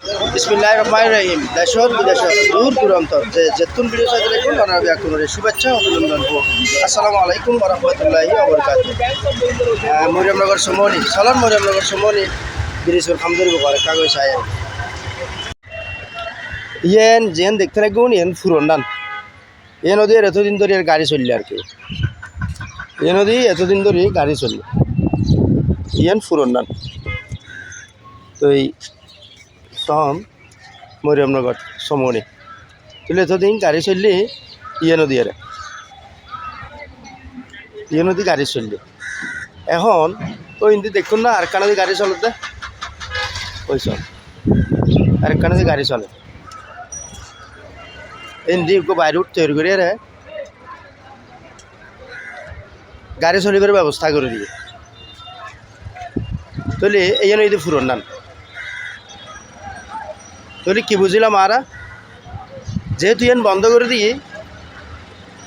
বিসমিল্লাহির রহমানির রহিম। দেশত বিদেশত দূর দূরান্ত যে যেতুন ভিডিও চাইতে দেখুন অনাবি আকুনের শুভেচ্ছা অভিনন্দন। আসসালামু আলাইকুম ওয়া রাহমাতুল্লাহি ওয়া বারাকাতুহু। মরিয়মনগর সমনি চলন মরিয়মনগর সমনি ব্রিজের খামদুরি বকার কাগজ আয় ইয়েন যেন দেখতে রাখুন ইয়েন ফুরন ডান এ নদী এতদিন ধরে গাড়ি চললে আর কি এ নদী এতদিন ধরে গাড়ি চললে ইয়েন ফুরন ডান তো এই তখন মরিয়মনগর সমনি তুলে এতদিন গাড়ি চললে ইয়ে নদী আর ইয়ে নদী গাড়ি চললে এখন ওই হিন্দি দেখুন না আর কানা গাড়ি চলতে ওই চল আর কানা গাড়ি চলে হিন্দি বাইরে তৈরি করে রে গাড়ি চলিবার ব্যবস্থা করে দিয়ে তাহলে এই জন্য এই ফুরন নান তাহলে কি বুঝলাম আর যেহেতু ইয়ান বন্ধ করে দিয়ে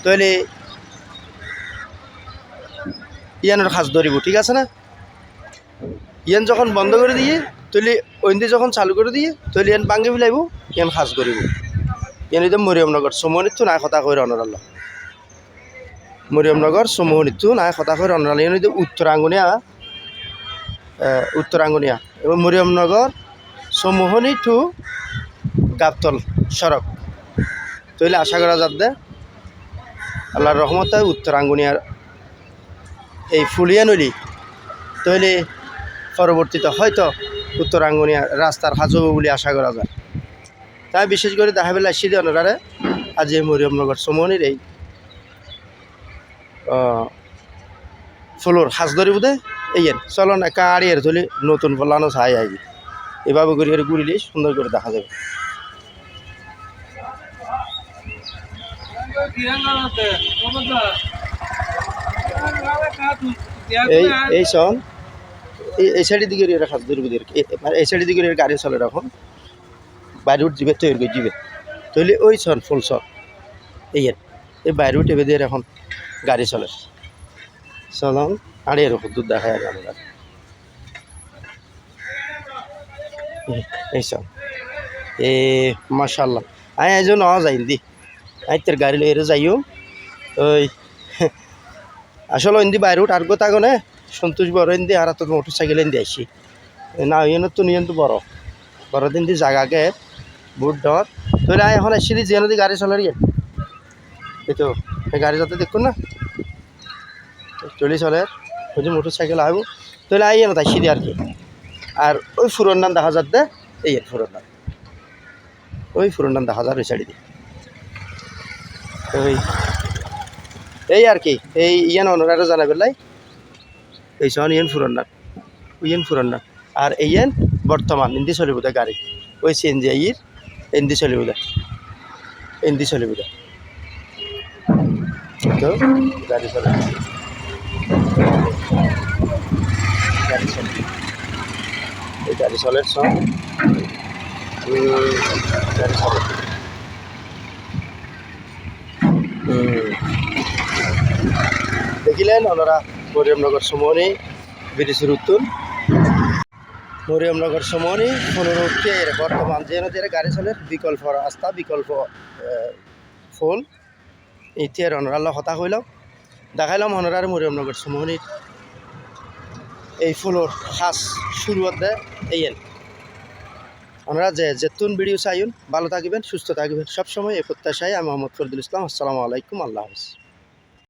তাহলে ইয়ানোর খাস ধরিব ঠিক আছে না ইয়ান যখন বন্ধ করে দিয়ে তাহলে ওইন্দি যখন চালু করে দিয়ে তাহলে ইয়ান ভাঙে ফেলাইব ইয়ান খাস করিব ইয়ান একদম মরিয়মনগর সমনিত নাই কথা কই রনরাল্লাহ মরিয়মনগর সমনিত নাই কথা কই রনরাল্লাহ ইয়ান উত্তরাঙ্গুনিয়া এবং মরিয়মনগর সমোহনী টু গাবতল সড়ক তাহলে আশা করা যাবে আল্লাহর রহমতে উত্তরাঙ্গুনিয়ার এই ফুলিয়া নদী তাহলে পরবর্তীতে হয়তো উত্তরাঙ্গুনিয়া রাস্তার কাজ হবে বলে আশা করা যায় তাই বিশেষ করে দেখা পেলে আসছি দিয়ে ওনারা আজ এই মরিয়মনগর সমনির এই ফুলোর হাজ ধরি বোধে এই চলন একা আড়িয়ে ধরলে নতুন ফলানো ছাই আই এভাবে করে ঘুরিলে সুন্দর করে দেখা যাবে এই সন এই সাইডের দিকে খাস ধরব মানে এই সাইডের দিকে গাড়ি চলে এখন বাইরে উঠ যাবে তৈরি করে যাবে তাহলে ওই সন ফুল সন এই বাইরে উঠে দিয়ে এখন গাড়ি চলে চলন আড়ে এরকম দুধ দেখায় আর আমরা এই সন এ মাশাল্লাহ আয় এজন যাই দি আই তোর গাড়ি লইরে যাইও ওই আসলে ইন্দি বাইরে উঠ আর গোতা গনে সন্তোষ বড় ইন্দি আর তো মোটর সাইকেল ইন্দি আসছি না ইয়ে তো নিয়ন তো বড় দিন দি জায়গাকে বুট ডর তোর আয় এখন আসছি যে নদী গাড়ি চলে রিয়ে এই তো গাড়ি যাতে দেখুন না চলি চলে ওই যে মোটর সাইকেল আইব তাহলে আই না তাই সিঁড়ি আর কি আর ওই ফুরন নাম দেখা যাচ্ছে এই ফুরন নাম ওই ফুরন নাম দেখা যায় ওই সাইডে দিয়ে ওই এই আর কি এই ইয়ান অনারা জানা বেলাই এই সন ইয়ান ফুরন্নার ইয়ান ফুরন্নার আর এই ইয়ান বর্তমান ইন্দি চলিব দে গাড়ি ওই সিএনজি আইর ইন্দি চলিব দে ইন্দি চলিব দে তো গাড়ি চলে গাড়ি চলে এই গাড়ি চলে সন গাড়ি চলে দেখিলেন ওনারা মরিয়মনগর সমনি ব্রিজের উত্তর মরিয়মনগর সমনি পুনরুক্তি বর্তমান যে নদীর গাড়ি চলে বিকল্প রাস্তা বিকল্প ফুল ইতিহার ওনারা হতা হইলাম দেখাইলাম ওনারার মরিয়মনগর সমনির এই ফুলর খাস শুরুয়াত দেয় এই ওনারা যে যেতুন ভিডিও চাইন ভালো থাকবেন সুস্থ থাকবেন সবসময় এই প্রত্যাশায় আমি মোহাম্মদ ফরিদুল ইসলাম। আসসালামু আলাইকুম, আল্লাহ হাফেজ।